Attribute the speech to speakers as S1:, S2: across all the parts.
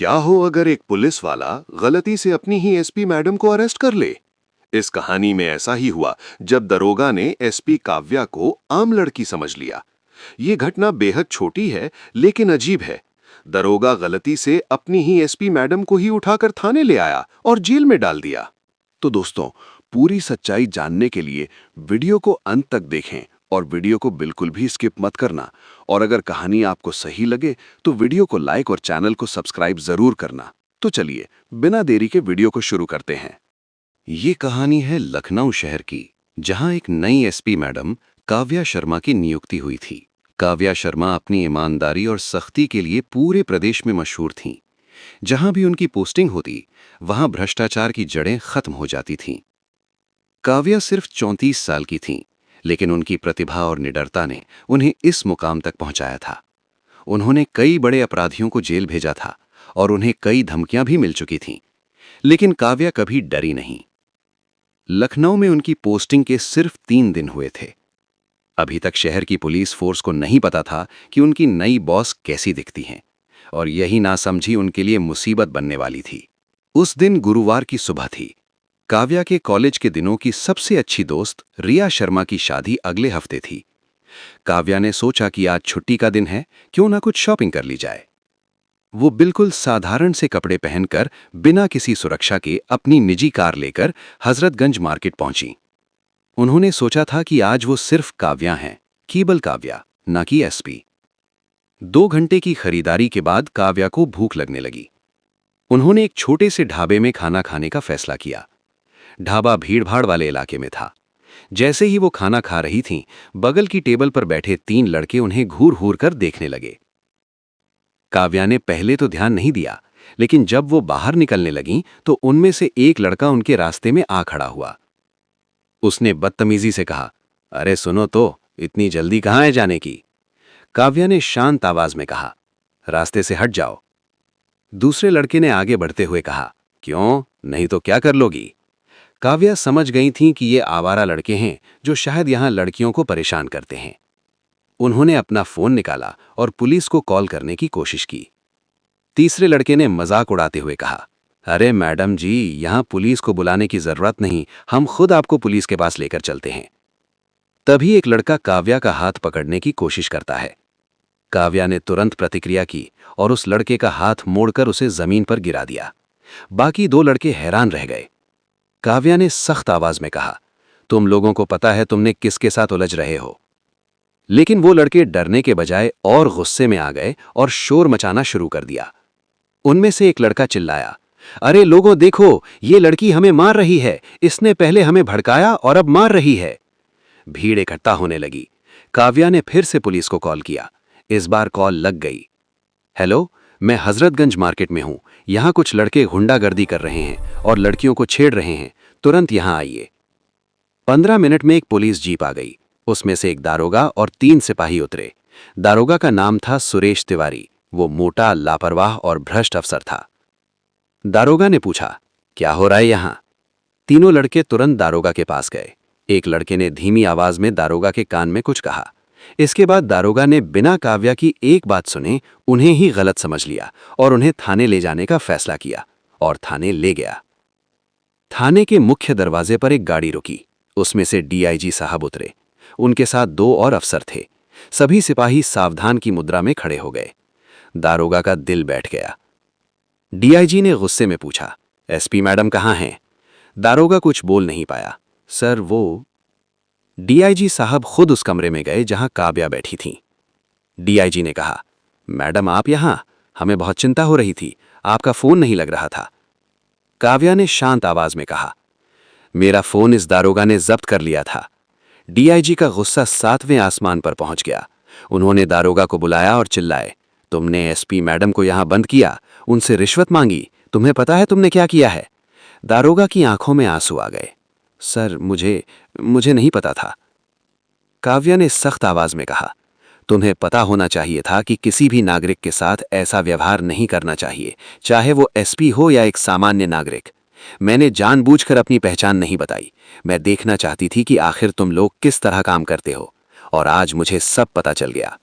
S1: क्या हो अगर एक पुलिस वाला गलती से अपनी ही एसपी मैडम को अरेस्ट कर ले। इस कहानी में ऐसा ही हुआ जब दरोगा ने एसपी काव्या को आम लड़की समझ लिया। ये घटना बेहद छोटी है लेकिन अजीब है। दरोगा गलती से अपनी ही एसपी मैडम को ही उठाकर थाने ले आया और जेल में डाल दिया।
S2: तो दोस्तों, पूरी सच्चाई जानने के लिए वीडियो को अंत तक देखें और वीडियो को बिल्कुल भी स्किप मत करना। और अगर कहानी आपको सही लगे तो वीडियो को लाइक और चैनल को सब्सक्राइब जरूर करना। तो चलिए बिना देरी के वीडियो को शुरू करते हैं।
S3: ये कहानी है लखनऊ शहर की, जहां एक नई एसपी मैडम काव्या शर्मा की नियुक्ति हुई थी। काव्या शर्मा अपनी ईमानदारी और सख्ती के लिए पूरे प्रदेश में मशहूर थीं। जहां भी उनकी पोस्टिंग होती, वहां भ्रष्टाचार की जड़ें खत्म हो जाती थीं। काव्या सिर्फ 34 साल की थीं, लेकिन उनकी प्रतिभा और निडरता ने उन्हें इस मुकाम तक पहुंचाया था। उन्होंने कई बड़े अपराधियों को जेल भेजा था और उन्हें कई धमकियां भी मिल चुकी थीं, लेकिन काव्या कभी डरी नहीं। लखनऊ में उनकी पोस्टिंग के सिर्फ 3 दिन हुए थे। अभी तक शहर की पुलिस फोर्स को नहीं पता था कि उनकी नई बॉस कैसी दिखती हैं, और यही नासमझी उनके लिए मुसीबत बनने वाली थी। उस दिन गुरुवार की सुबह थी। काव्या के कॉलेज के दिनों की सबसे अच्छी दोस्त रिया शर्मा की शादी अगले हफ्ते थी। काव्या ने सोचा कि आज छुट्टी का दिन है, क्यों ना कुछ शॉपिंग कर ली जाए। वो बिल्कुल साधारण से कपड़े पहनकर बिना किसी सुरक्षा के अपनी निजी कार लेकर हजरतगंज मार्केट पहुंची। उन्होंने सोचा था कि आज वो सिर्फ काव्या हैं, केवल काव्या, ना कि एसपी। 2 घंटे की खरीदारी के बाद काव्या को भूख लगने लगी। उन्होंने एक छोटे से ढाबे में खाना खाने का फैसला किया। ढाबा भीड़भाड़ वाले इलाके में था। जैसे ही वो खाना खा रही थीं, बगल की टेबल पर बैठे 3 लड़के उन्हें घूर घूर कर देखने लगे। काव्या ने पहले तो ध्यान नहीं दिया, लेकिन जब वो बाहर निकलने लगीं तो उनमें से एक लड़का उनके रास्ते में आ खड़ा हुआ। उसने बदतमीजी से कहा, अरे सुनो तो, इतनी जल्दी कहाँ है जाने की? काव्या ने शांत आवाज में कहा, रास्ते से हट जाओ। दूसरे लड़के ने आगे बढ़ते हुए कहा, क्यों, नहीं तो क्या कर लोगी? काव्या समझ गई थीं कि ये आवारा लड़के हैं जो शायद यहां लड़कियों को परेशान करते हैं। उन्होंने अपना फोन निकाला और पुलिस को कॉल करने की कोशिश की। तीसरे लड़के ने मजाक उड़ाते हुए कहा, अरे मैडम जी, यहां पुलिस को बुलाने की जरूरत नहीं, हम खुद आपको पुलिस के पास लेकर चलते हैं। तभी एक लड़का काव्या का हाथ पकड़ने की कोशिश करता है। काव्या ने तुरंत प्रतिक्रिया की और उस लड़के का हाथ मोड़कर उसे जमीन पर गिरा दिया। बाकी 2 लड़के हैरान रह गए। काव्या ने सख्त आवाज में कहा, तुम लोगों को पता है तुमने किसके साथ उलझ रहे हो? लेकिन वो लड़के डरने के बजाय और गुस्से में आ गए और शोर मचाना शुरू कर दिया। उनमें से एक लड़का चिल्लाया, अरे लोगों देखो, ये लड़की हमें मार रही है, इसने पहले हमें भड़काया और अब मार रही है। भीड़ इकट्ठा होने लगी। काव्या ने फिर से पुलिस को कॉल किया। इस बार कॉल लग गई। हेलो, मैं हजरतगंज मार्केट में हूं। यहां कुछ लड़के गुंडागर्दी कर रहे हैं और लड़कियों को छेड़ रहे हैं, तुरंत यहां आइए। 15 मिनट में एक पुलिस जीप आ गई। उसमें से एक दारोगा और 3 सिपाही उतरे। दारोगा का नाम था सुरेश तिवारी। वो मोटा, लापरवाह और भ्रष्ट अफसर था। दारोगा ने पूछा, क्या हो रहा है यहां? तीनों लड़के तुरंत दारोगा के पास गए। एक लड़के ने धीमी आवाज में दारोगा के कान में कुछ कहा। इसके बाद दारोगा ने बिना काव्या की एक बात सुने उन्हें ही गलत समझ लिया और उन्हें थाने ले जाने का फैसला किया और थाने ले गया। थाने के मुख्य दरवाजे पर एक गाड़ी रुकी। उसमें से डीआईजी साहब उतरे। उनके साथ 2 और अफसर थे। सभी सिपाही सावधान की मुद्रा में खड़े हो गए। दारोगा का दिल बैठ गया। डीआईजी ने गुस्से में पूछा, एसपी मैडम कहाँ हैं? दारोगा कुछ बोल नहीं पाया। सर वो। डीआईजी साहब खुद उस कमरे में गए जहां काव्या बैठी थीं। डीआईजी ने कहा, मैडम आप यहां? हमें बहुत चिंता हो रही थी, आपका फोन नहीं लग रहा था। काव्या ने शांत आवाज में कहा, मेरा फोन इस दारोगा ने जब्त कर लिया था। डीआईजी का गुस्सा 7वें आसमान पर पहुंच गया। उन्होंने दारोगा को बुलाया और चिल्लाए, तुमने एसपी मैडम को यहां बंद किया, उनसे रिश्वत मांगी, तुम्हें पता है तुमने क्या किया है? दारोगा की आंखों में आंसू आ गए। सर मुझे नहीं पता था। काव्या ने सख्त आवाज में कहा, तुम्हें पता होना चाहिए था कि किसी भी नागरिक के साथ ऐसा व्यवहार नहीं करना चाहिए, चाहे वो एसपी हो या एक सामान्य नागरिक। मैंने जानबूझकर अपनी पहचान नहीं बताई। मैं देखना चाहती थी कि आखिर तुम लोग किस तरह काम करते हो, और आज मुझे सब पता चल गया।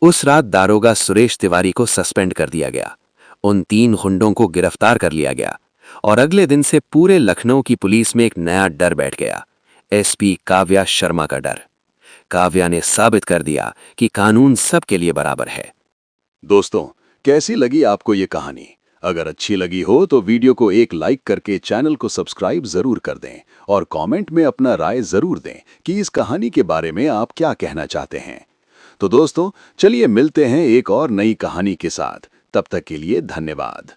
S3: उस रात दारोगा सुरेश तिवारी को सस्पेंड कर दिया गया। उन 3 गुंडों को गिरफ्तार कर लिया गया और अगले दिन से पूरे लखनऊ की पुलिस में एक नया डर बैठ गया, एसपी काव्या शर्मा का डर। काव्या ने साबित कर दिया कि कानून सबके लिए बराबर है।
S2: दोस्तों, कैसी लगी आपको ये कहानी? अगर अच्छी लगी हो तो वीडियो को एक लाइक करके चैनल को सब्सक्राइब जरूर कर दें और कमेंट में अपना राय जरूर दें कि इस कहानी के बारे में आप क्या कहना चाहते हैं। तो दोस्तों, चलिए मिलते हैं एक और नई कहानी के साथ। तब तक के लिए धन्यवाद।